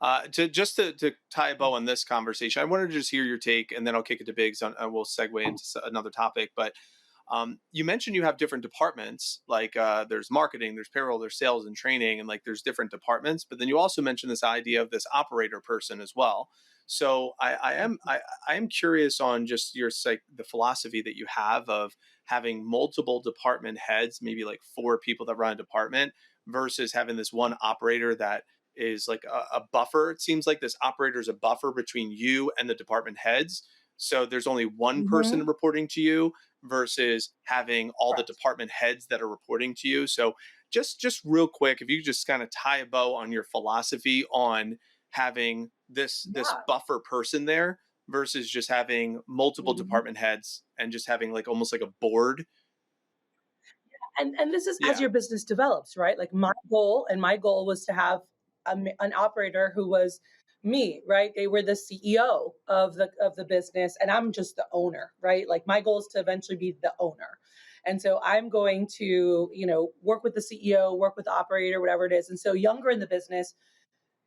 To tie a bow on this conversation, I wanted to just hear your take, and then I'll kick it to Biggs, and we'll segue into another topic. But you mentioned you have different departments, like there's marketing, there's payroll, there's sales and training, and like there's different departments. But then you also mentioned this idea of this operator person as well. So I am curious on just your the philosophy that you have of having multiple department heads, maybe like four people that run a department, versus having this one operator that is like a buffer. It seems like this operator is a buffer between you and the department heads. So there's only one person Hmm. reporting to you versus having all the Correct. department heads that are reporting to you. So just real quick, if you could just kind of tie a bow on your philosophy on having this Yeah. buffer person there versus just having multiple Mhm. department heads and just having like almost like a board. And this is as Yeah. your business develops, right? Like my goal was to have an operator who was me, right? They were the CEO of the business, and I'm just the owner, right? Like my goal is to eventually be the owner. And so I'm going to, work with the CEO, work with the operator, whatever it is. And so younger in the business,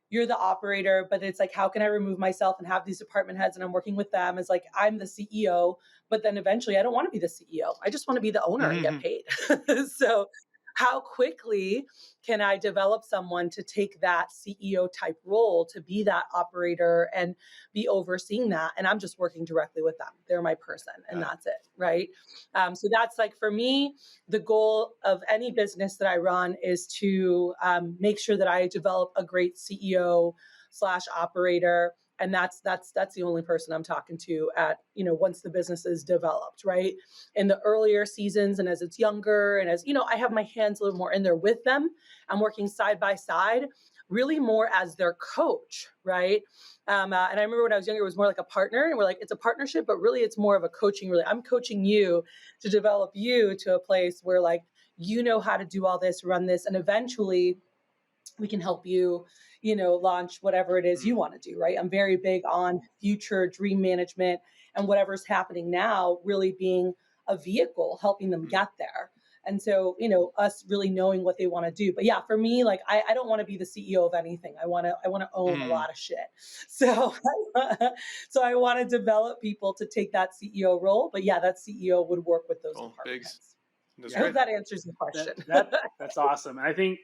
you're the operator, but it's like, how can I remove myself and have these department heads and I'm working with them as like, I'm the CEO, but then eventually I don't want to be the CEO. I just want to be the owner and get Mhm. paid. So how quickly can I develop someone to take that CEO type role to be that operator and be overseeing that? And I'm just working directly with them. They're my person and Got it. that's it. Right. So that's like for me, the goal of any business that I run is to make sure that I develop a great CEO slash operator, and that's the only person I'm talking to at once the business is developed, right? In the earlier seasons and as it's younger, and as I have my hands a little more in there with them. I'm working side by side, really more as their coach, right? And I remember when I was younger, it was more like a partner, and we're like, it's a partnership, but really it's more of a coaching. Really, I'm coaching you to develop you to a place where like how to do all this, run this, and eventually we can help you, launch whatever it is you Mm. want to do, right? I'm very big on future dream management and whatever's happening now really being a vehicle helping them Mm. get there. And so, us really knowing what they want to do. But yeah, for me, like I don't want to be the CEO of anything. I want to own a Mm. lot of shit. So so I want to develop people to take that CEO role. But yeah, that CEO would work with those Cool. department Biggs. heads. That's I hope great. that answers the That question. that that's awesome. And I think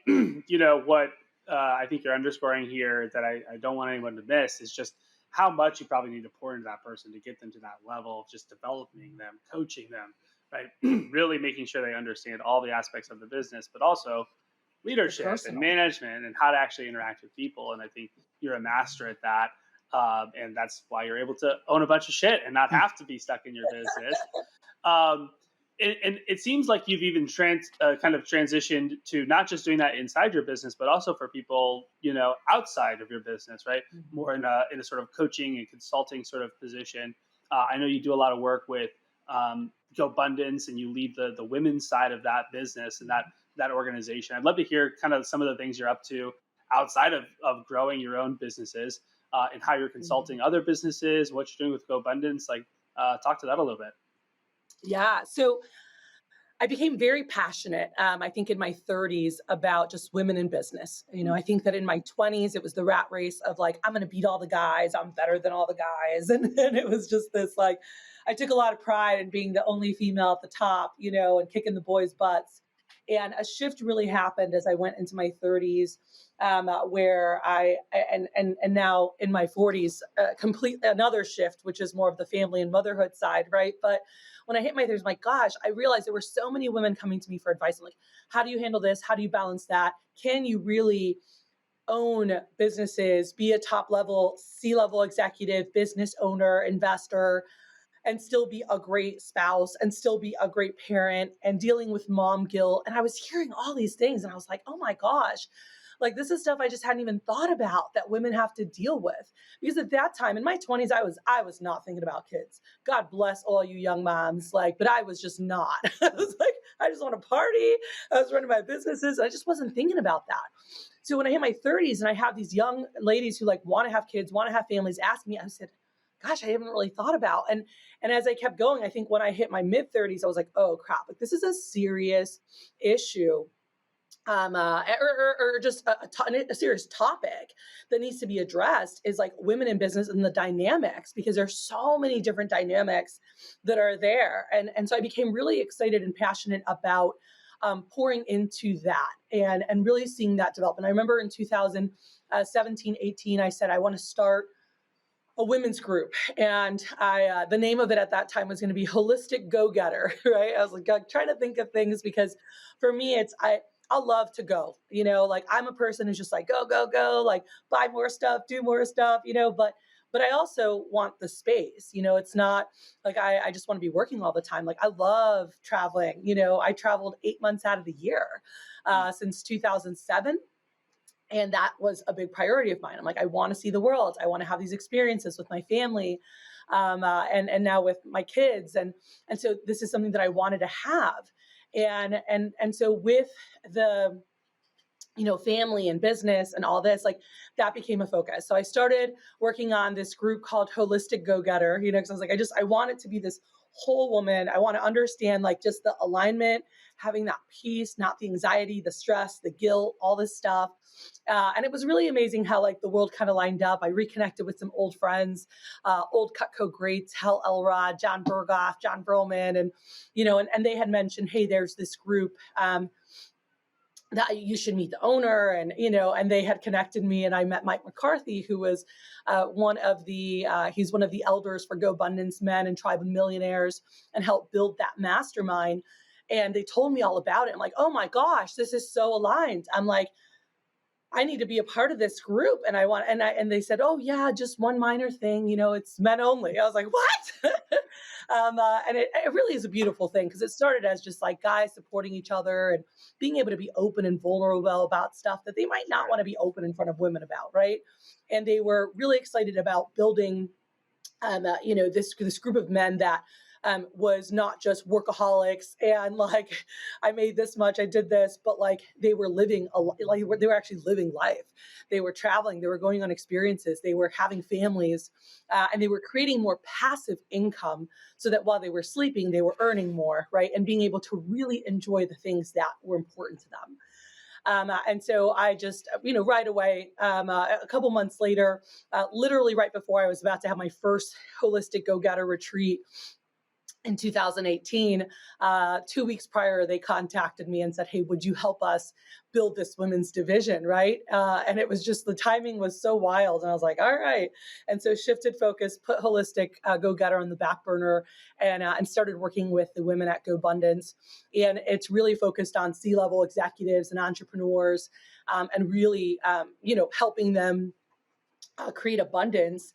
what I think you're underscoring here that I don't want anyone to miss is just how much you probably need to pour into that person to get them to that level of just developing them, coaching them, right? Really making sure they understand all the aspects of the business, but also The leadership and personal. management and how to actually interact with people. And I think you're a master at that. And that's why you're able to own a bunch of shit and not have to be stuck in your business. Um, and it seems like you've even kind of transitioned to not just doing that inside your business, but also for people outside of your business, right? Mhm. More in a sort of coaching and consulting sort of position. I know you do a lot of work with GoBundance, and you lead the women's side of that business and that organization. I'd love to hear kind of some of the things you're up to outside of growing your own businesses, and how you're Mhm. consulting other businesses, what you're doing with GoBundance. Like, talk to that a little bit. Yeah. So I became very passionate, I think in my 30s about just women in business. I think that in my 20s, it was the rat race of like, I'm going to beat all the guys. I'm better than all the guys. And it was just this like, I took a lot of pride in being the only female at the top, and kicking the boys' butts. And a shift really happened as I went into my 30s, where and now in my 40s, complete another shift, which is more of the family and motherhood side, right? But when I hit my 30s, my gosh, I realized there were so many women coming to me for advice. I'm like, how do you handle this? How do you balance that? Can you really own businesses, be a top level, C-level executive, business owner, investor, and still be a great spouse and still be a great parent and dealing with mom guilt? And I was hearing all these things and I was like, oh my gosh, like this is stuff I just hadn't even thought about that women have to deal with. Because at that time in my 20s, I was not thinking about kids. God bless all you young moms. Like, but I was just not. I was like, I just want to party. I was running my businesses. I just wasn't thinking about that. So when I hit my 30s and I have these young ladies who like want to have kids, want to have families ask me, I said, gosh, I haven't really thought about. And as I kept going, I think when I hit my mid 30s, I was like, oh crap, like this is a serious issue or just a serious topic that needs to be addressed is like women in business and the dynamics, because there's so many different dynamics that are there. And so I became really excited and passionate about pouring into that and really seeing that develop. And I remember in 2017, 18, I said, I want to start a women's group, and I the name of it at that time was going to be Holistic Go Getter. Right? I was like trying to think of things, because for me it's I love to go. Like I'm a person who's just like go go go, like buy more stuff, do more stuff. But I also want the space. It's not like I just want to be working all the time. Like I love traveling. I traveled 8 months out of the year since 2007, and that was a big priority of mine. I'm like, I want to see the world. I want to have these experiences with my family, and now with my kids, and so this is something that I wanted to have, and so with the family and business and all this, like that became a focus. So I started working on this group called Holistic Go Getter, because I was like, I want it to be this whole woman. I want to understand like just the alignment, having that peace, not the anxiety, the stress, the guilt, all this stuff. And it was really amazing how like the world kind of lined up. I reconnected with some old friends, old Cutco greats, Hal Elrod, John Berghoff, John Broman, and they had mentioned, hey, there's this group, that you should meet the owner, and they had connected me, and I met Mike McCarthy, who was he's one of the elders for GoBundance Men and Tribe of Millionaires, and helped build that mastermind. And they told me all about it. I'm like, oh my gosh, this is so aligned. I'm like, I need to be a part of this group. And they said, oh yeah, just one minor thing, it's men only. I was like, what? And it really is a beautiful thing, because it started as just like guys supporting each other and being able to be open and vulnerable about stuff that they might not want to be open in front of women about. Right. And they were really excited about building, this group of men that was not just workaholics and like I made this much, I did this, but like they were living they were actually living life. They were traveling, they were going on experiences, they were having families, and they were creating more passive income, so that while they were sleeping, they were earning more, right, and being able to really enjoy the things that were important to them. And so I just, right away, a couple months later, literally right before I was about to have my first Holistic Go Getter retreat in 2018, 2 weeks prior, they contacted me and said, hey, would you help us build this women's division, right? And it was just, the timing was so wild. And I was like, all right. And so shifted focus, put Holistic Go Getter on the back burner, and started working with the women at GoBundance. And it's really focused on C-level executives and entrepreneurs, and really, helping them create abundance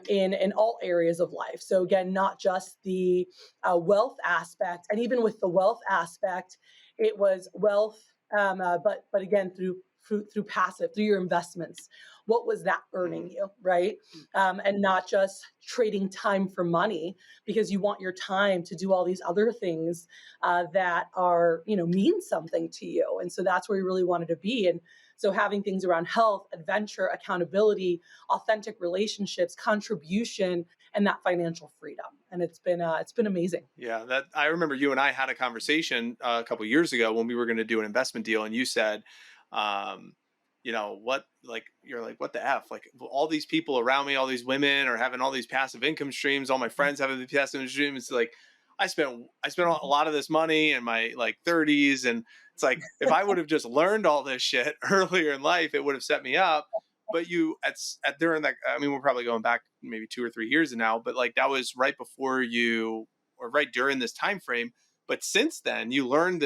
in all areas of life. So again, not just the wealth aspect, and even with the wealth aspect, it was wealth, but again through passive, through your investments. What was that earning you, right? And not just trading time for money, because you want your time to do all these other things that are mean something to you. And so that's where we really wanted to be. And so having things around health, adventure, accountability, authentic relationships, contribution, and that financial freedom. And it's been amazing. Yeah, that I remember you and I had a conversation a couple of years ago when we were going to do an investment deal, and you said, what, like, you're like, what the F? Like, all these people around me, all these women are having all these passive income streams. All my friends having these passive income streams. It's like, I spent a lot of this money in my like 30s, and it's like, if I would have just learned all this shit earlier in life, it would have set me up. But you at during that, I mean, we're probably going back maybe 2 or 3 years now, but like that was right before you, or right during this time frame. But since then, you learned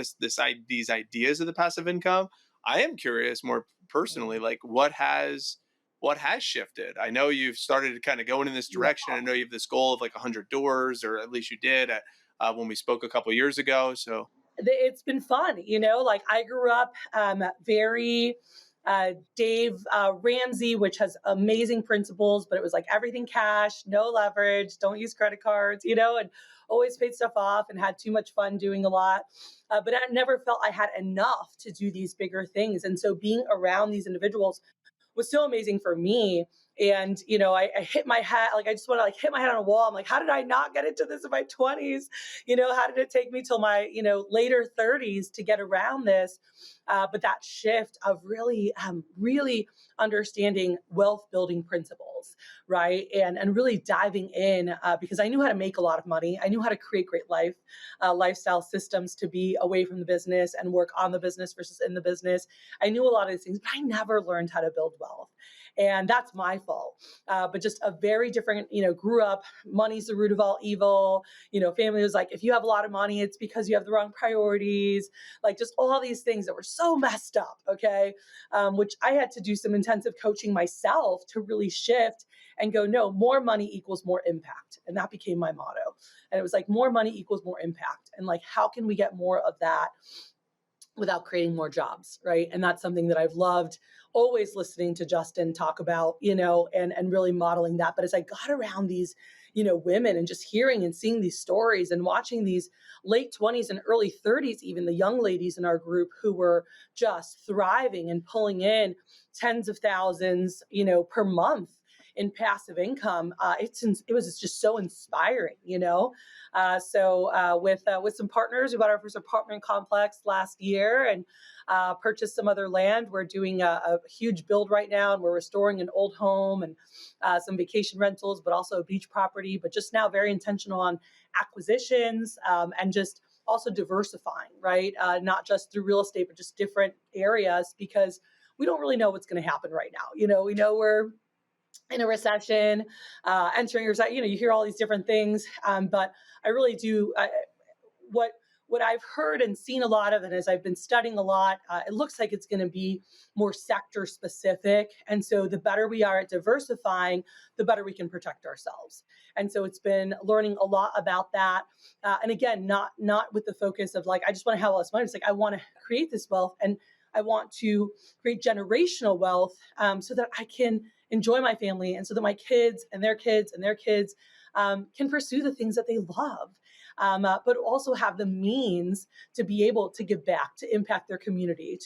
these ideas of the passive income. I am curious more personally, like what has shifted? I know you've started to kind of going in this direction. I know you have this goal of like 100 doors, or at least you did at, when we spoke a couple years ago. So it's been fun, like I grew up very Dave Ramsey, which has amazing principles, but it was like everything cash, no leverage, don't use credit cards, and always paid stuff off and had too much fun doing a lot. But I never felt I had enough to do these bigger things. And so being around these individuals was so amazing for me And, I hit my head, like, I just want to like hit my head on a wall. I'm like, how did I not get into this in my 20s? How did it take me till my, later 30s to get around this? But that shift of really understanding wealth building principles, right? And really diving in because I knew how to make a lot of money. I knew how to create great lifestyle systems to be away from the business and work on the business versus in the business. I knew a lot of these things, but I never learned how to build wealth. And that's my fault. But just a very different, grew up, money's the root of all evil. Family was like, if you have a lot of money, it's because you have the wrong priorities, like just all these things that were so messed up. Okay. Which I had to do some intensive coaching myself to really shift and go, no, more money equals more impact. And that became my motto. And it was like, more money equals more impact. And like, how can we get more of that without creating more jobs, right? And that's something that I've loved always listening to Justin talk about, and really modeling that. But as I got around these, women and just hearing and seeing these stories and watching these late 20s and early 30s, even the young ladies in our group who were just thriving and pulling in tens of thousands, per month in passive income, it was just so inspiring, with some partners, we bought our first apartment complex last year and purchased some other land. We're doing a huge build right now, and we're restoring an old home and some vacation rentals, but also a beach property. But just now, very intentional on acquisitions and just also diversifying, right? Not just through real estate, but just different areas because we don't really know what's going to happen right now. We know we're in a recession, entering a recession, you hear all these different things. But I really do, what I've heard and seen a lot of, and as I've been studying a lot, it looks like it's going to be more sector specific. And so the better we are at diversifying, the better we can protect ourselves. And so it's been learning a lot about that. And again, not with the focus of like, I just want to have all this money. It's like, I want to create this wealth and I want to create generational wealth so that I can enjoy my family and so that my kids and their kids and their kids can pursue the things that they love, but also have the means to be able to give back, to impact their community.